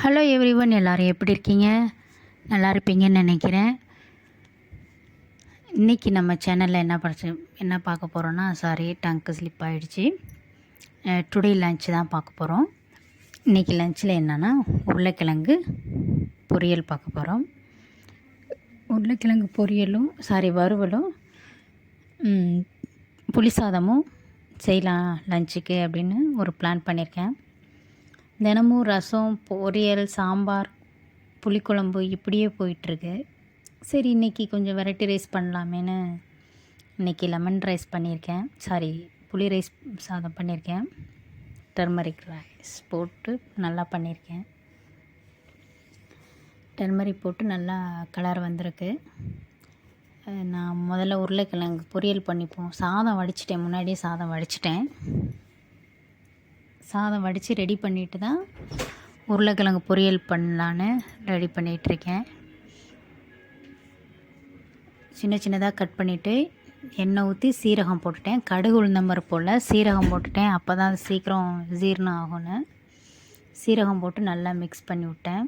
Hello everyone, எல்லோரும் எப்படி இருக்கீங்க? நல்லா இருப்பீங்கன்னு நினைக்கிறேன். இன்றைக்கி நம்ம சேனலில் என்ன பார்க்க போகிறோன்னா, டங்க்கு ஸ்லிப் ஆகிடுச்சு. டுடே லன்ச் தான் பார்க்க போகிறோம். இன்றைக்கி லன்ச்சில் என்னென்னா உருளைக்கிழங்கு பொரியல் பார்க்க போகிறோம். உருளைக்கிழங்கு பொரியலும் வறுவலும் புளி சாதமும் செய்யலாம் லஞ்சுக்கு அப்படின்னு ஒரு பிளான் பண்ணியிருக்கேன். தினமும் ரசம், பொரியல், சாம்பார், புளிக்குழம்பு இப்படியே போயிட்டுருக்கு. சரி, இன்றைக்கி கொஞ்சம் வெரைட்டி ரைஸ் பண்ணலாமேன்னு இன்றைக்கி லெமன் ரைஸ் பண்ணியிருக்கேன். புளி ரைஸ் சாதம் பண்ணியிருக்கேன். டர்மரிக் ரைஸ் போட்டு நல்லா பண்ணியிருக்கேன். டர்மரிக் போட்டு நல்லா கலர் வந்திருக்கு. நான் முதல்ல உருளைக்கிழங்கு பொரியல் பண்ணிப்போம். முன்னாடியே சாதம் வடிச்சிட்டேன். சாதம் வடித்து ரெடி பண்ணிவிட்டு தான் உருளைக்கிழங்கு பொரியல் பண்ணலான்னு ரெடி பண்ணிகிட்ருக்கேன். சின்னதாக கட் பண்ணிவிட்டு எண்ணெய் ஊற்றி சீரகம் போட்டுட்டேன். கடுகு உளுந்தம்பருப்பு போல் சீரகம் போட்டுட்டேன். அப்போ தான் அது சீக்கிரம் ஜீரணம் ஆகும்னு சீரகம் போட்டு நல்லா மிக்ஸ் பண்ணி விட்டேன்.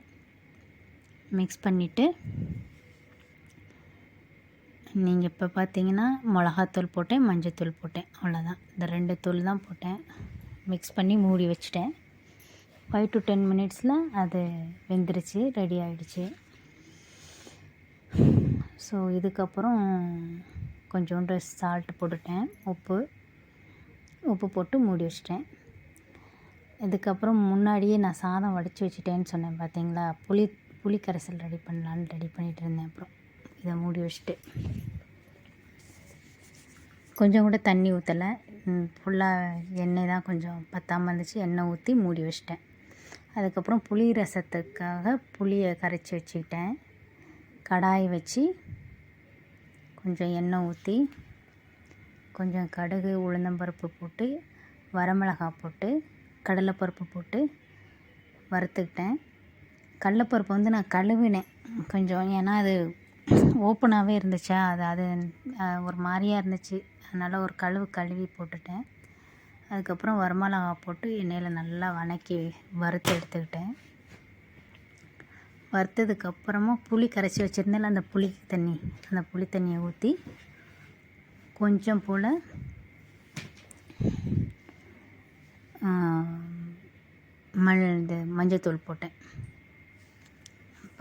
மிக்ஸ் பண்ணிவிட்டு நீங்கள் இப்போ பார்த்தீங்கன்னா மிளகாத்தூள் போட்டேன், மஞ்சத்தூள் போட்டேன். அவ்வளோதான், இந்த 2 தூள் தான் போட்டேன். மிக்ஸ் பண்ணி மூடி வச்சுட்டேன். 5 to 10 மினிட்ஸில் அது வெந்துருச்சு, ரெடி ஆகிடுச்சு. ஸோ இதுக்கப்புறம் கொஞ்சோண்டு சால்ட்டு போட்டுட்டேன், உப்பு போட்டு மூடி வச்சிட்டேன். இதுக்கப்புறம் முன்னாடியே நான் சாதம் வடித்து வச்சுட்டேன்னு சொன்னேன் பார்த்தீங்களா, புளி கரைசல் ரெடி பண்ணலான்னு ரெடி பண்ணிகிட்டு இருந்தேன். அப்புறம் இதை மூடி வச்சுட்டு கொஞ்சம் கூட தண்ணி ஊற்றலை, ஃபுல்லாக எண்ணெய் தான் கொஞ்சம் பத்தாமல் இருந்துச்சு. எண்ணெய் ஊற்றி மூடி வச்சிட்டேன். அதுக்கப்புறம் புளி ரசத்துக்காக புளியை கரைச்சி வச்சுக்கிட்டேன். கடாய் வச்சு கொஞ்சம் எண்ணெய் ஊற்றி கொஞ்சம் கடுகு உளுந்தம்பருப்பு போட்டு வரமிளகாய் போட்டு கடலைப்பருப்பு போட்டு வறுத்துக்கிட்டேன். கடலைப்பருப்பு நான் கழுவினேன் கொஞ்சம், ஏன்னா அது ஓப்பனாகவே இருந்துச்சா, அது ஒரு மாதிரியாக இருந்துச்சு. அதனால் ஒரு கழுவி போட்டுட்டேன். அதுக்கப்புறம் வரமிளகாய் போட்டு எண்ணெயில் நல்லா வதக்கி வறுத்து எடுத்துக்கிட்டேன். வறுத்ததுக்கப்புறமா புளி கரைச்சி வச்சுருந்தேன், அந்த புளி தண்ணியை ஊற்றி கொஞ்சம் போல் மஞ்சத்தூள் போட்டேன்.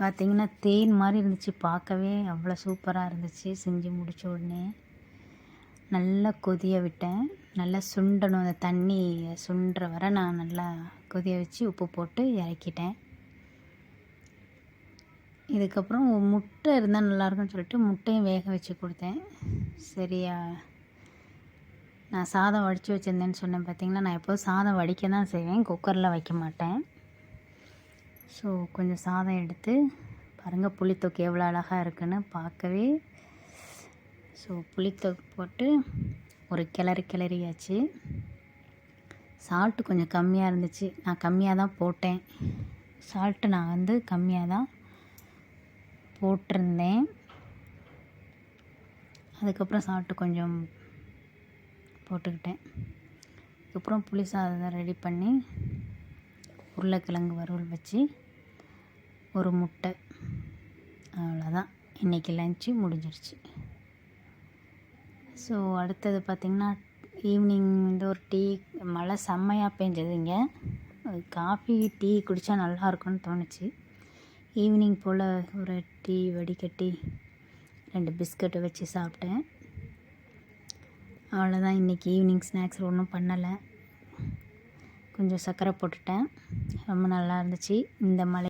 பார்த்திங்கன்னா தேன் மாதிரி இருந்துச்சு, பார்க்கவே அவ்வளோ சூப்பராக இருந்துச்சு. செஞ்சு முடித்த உடனே நல்லா கொதிய விட்டேன். நல்லா சுண்டணும், அந்த தண்ணி சுண்டுற வரை நான் நல்லா கொதிய வச்சு உப்பு போட்டு இறக்கிட்டேன். இதுக்கப்புறம் முட்டை இருந்தால் நல்லாயிருக்குன்னு சொல்லிட்டு முட்டையும் வேக வச்சு கொடுத்தேன். சரியா, நான் சாதம் வடித்து வச்சுருந்தேன்னு சொன்னேன் பார்த்தீங்களா, நான் எப்போதும் சாதம் வடிக்க தான் செய்வேன், குக்கரில் வைக்க மாட்டேன். ஸோ கொஞ்சம் சாதம் எடுத்து பாருங்கள், புளித்தொக்கு எவ்வளோ அழகாக இருக்குன்னு பார்க்கவே. ஸோ புளித்தொக்கு போட்டு ஒரு கிளறியாச்சு. சால்ட்டு கொஞ்சம் கம்மியாக இருந்துச்சு, நான் கம்மியாக தான் போட்டேன். சால்ட்டு நான் கம்மியாக தான் போட்டிருந்தேன். அதுக்கப்புறம் சால்ட்டு கொஞ்சம் போட்டுக்கிட்டேன். அதுக்கப்புறம் புளி சாதம் ரெடி பண்ணி உருளைக்கிழங்கு வறுவல் வச்சு ஒரு முட்டை, அவ்வளோதான். இன்றைக்கி லன்ச்சு முடிஞ்சிருச்சு. ஸோ அடுத்தது பார்த்திங்கன்னா ஈவினிங் ஒரு டீ, மழை செம்மையாக பெஞ்சது இங்கே. காஃபி டீ குடித்தா நல்லாயிருக்குன்னு தோணுச்சு. ஈவினிங் போல் ஒரு டீ வடிகட்டி 2 பிஸ்கட்டை வச்சு சாப்பிட்டேன். அவ்வளோதான், இன்றைக்கி ஈவினிங் ஸ்நாக்ஸ் ஒன்றும் பண்ணலை. கொஞ்சம் சர்க்கரை போட்டுட்டேன். ரொம்ப நல்லா இருந்துச்சு இந்த மழை.